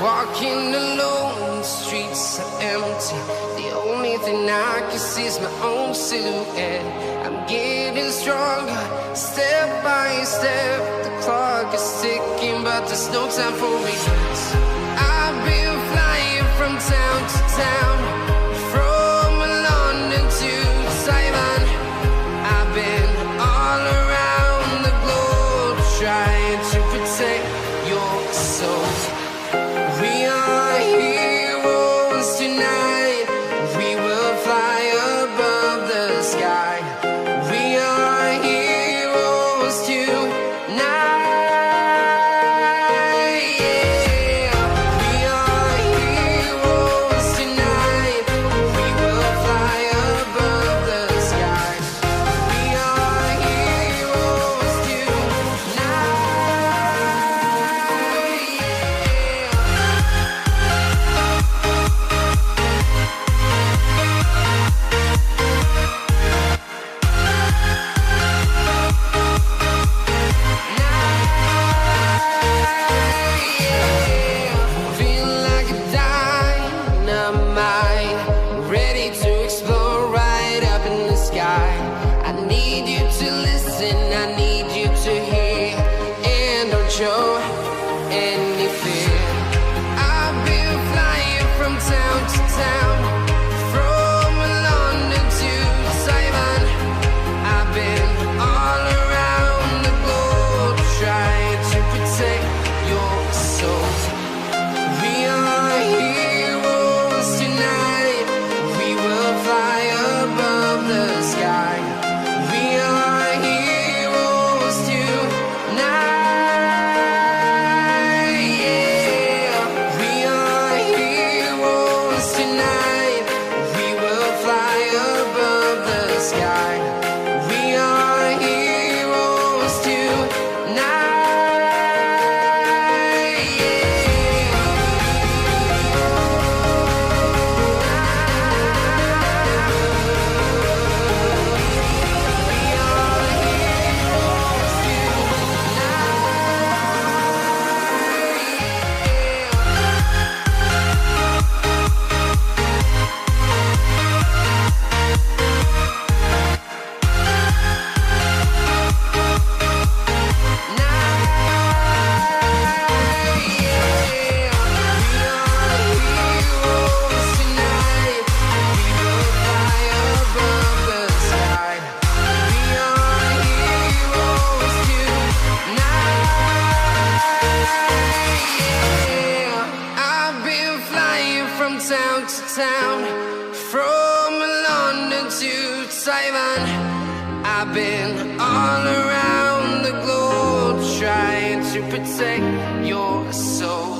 Walking alone, the streets are empty. The only thing I can see is my own silhouette. I'm getting stronger, step by step. The clock is ticking, but there's no time for me. I've been flying from town to town, from London to Taiwan. I've been all around the globe, trying to protect your soul. We are heroes tonight. We will fly above the sky. We are heroes tonight. Yeah. We are heroes tonight. We will fly above the sky. We are heroes tonight. Feel like a dynamite, ready to explode right up in the sky. I need you to listen, I need you to hear, and don't show any fear. I've been flying from town to town, from London to Taiwan. I've been all around the globe, trying to protect your soul. We are heroes tonight. We will fly above the sky. We are heroes tonight. Yeah. We are heroes tonight. We will fly above the sky. We are heroes tonight. I've been flying from town to town, from London to Taiwan. I've been all around the globe, trying to protect your soul.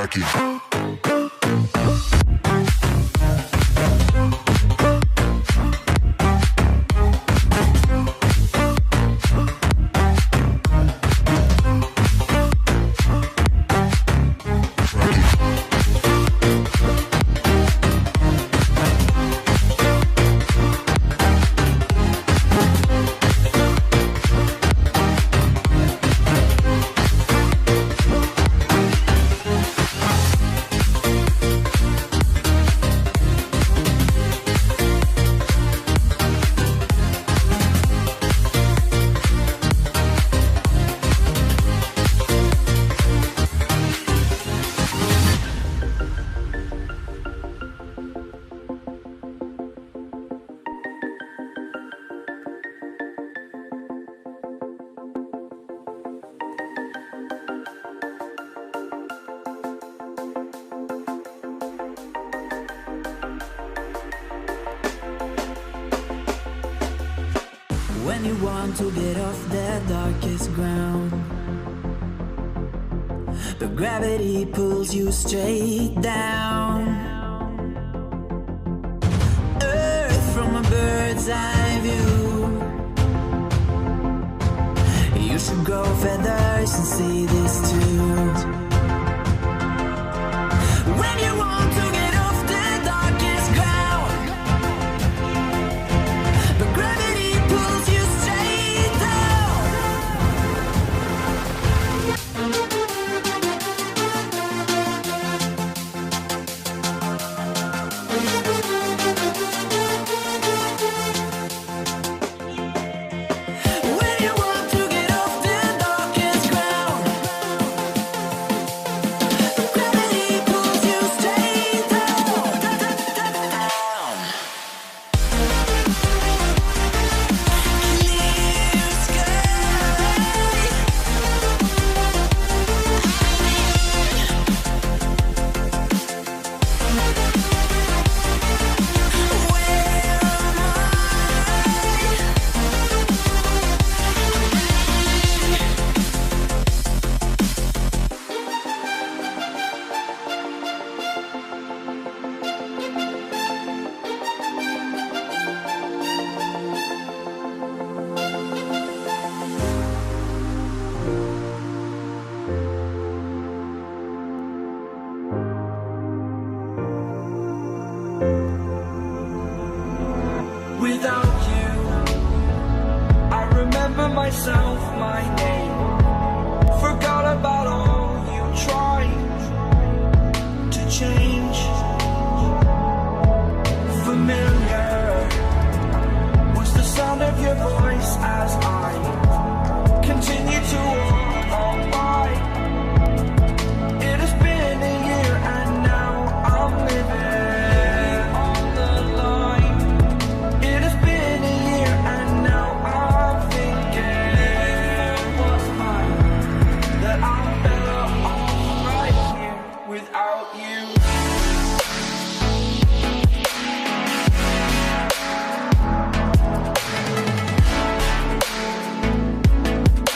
Rocky. When you want to get off the darkest ground, but gravity pulls you straight down. Earth from a bird's eye view. You should grow feathers and see this too. When you want to get off the darkest ground, but gravity pulls you straight down. When you want to get off the darkest ground, but gravity pulls you straight down. Clear sky. Where am Without you, I remember myself, my name. Forgot about all you tried to change. Familiar was the sound of your voice as I continue to walk on by. It has been a year and now I'm living on the line. It has been a year and now I'm thinking what's mine, that I'm better off right here without you.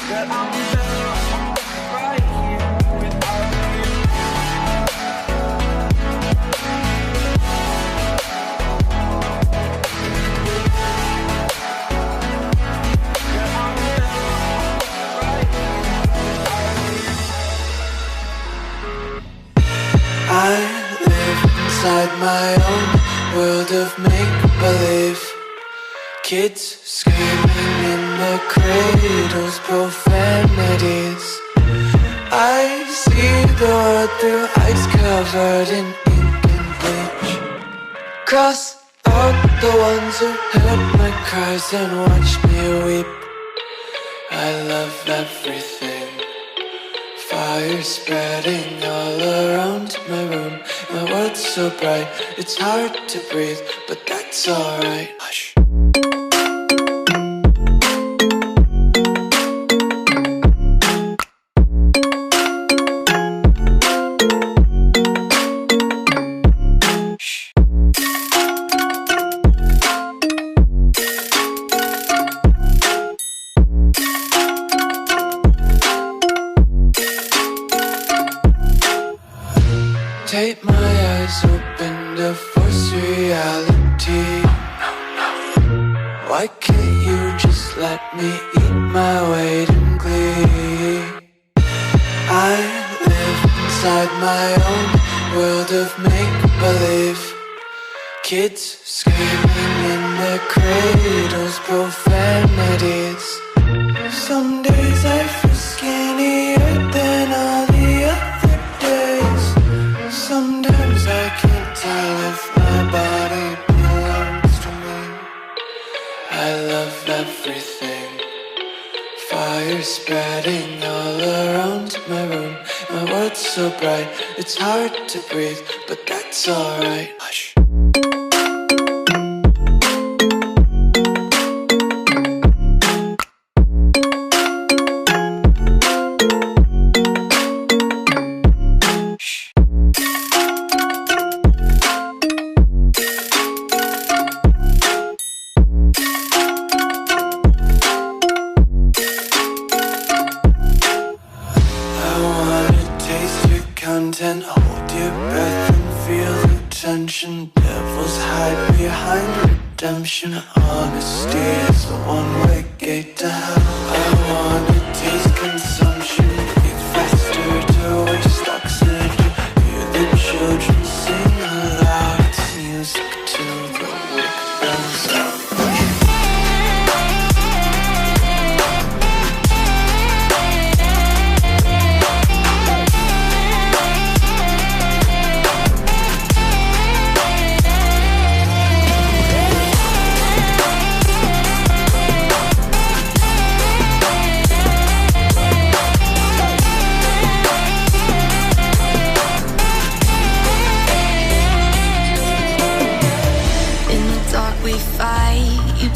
That I'm better off right here without you. That I'm better off right here without you. I live inside my own world of make-believe. Kids screaming in the cradles, profanities. I see the world through ice covered in ink and bleach. Cross out the ones who heard my cries and watched me weep. I love everything. Fire spreading all around my room. My world's so bright, it's hard to breathe, but that's alright. Hush. tape my eyes open to force reality. Why can't you just let me eat my weight in glee? I live inside my own world of make-believe. Kids screaming in their cradles, profanities. Some days I feel skinnier than all the other days. Sometimes I can't tell if my body belongs to me. I love everything. Fire spreading all around my room. My world's so bright, it's hard to breathe, but that's alright. Hush. Content, hold your breath and feel the tension. Devils hide behind redemption. Honesty is a one-way gate to hell. I wanna taste consumption. Breathe faster to waste oxygen. Hear the children sing aloud. It's music till the wick burns out.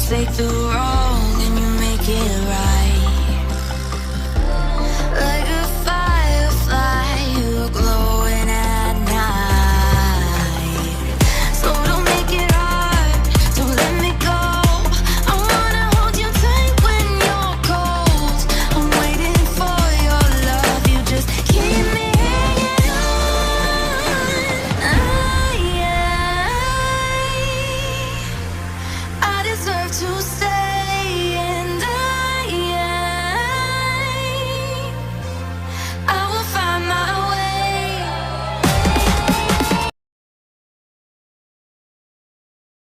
Take the wrong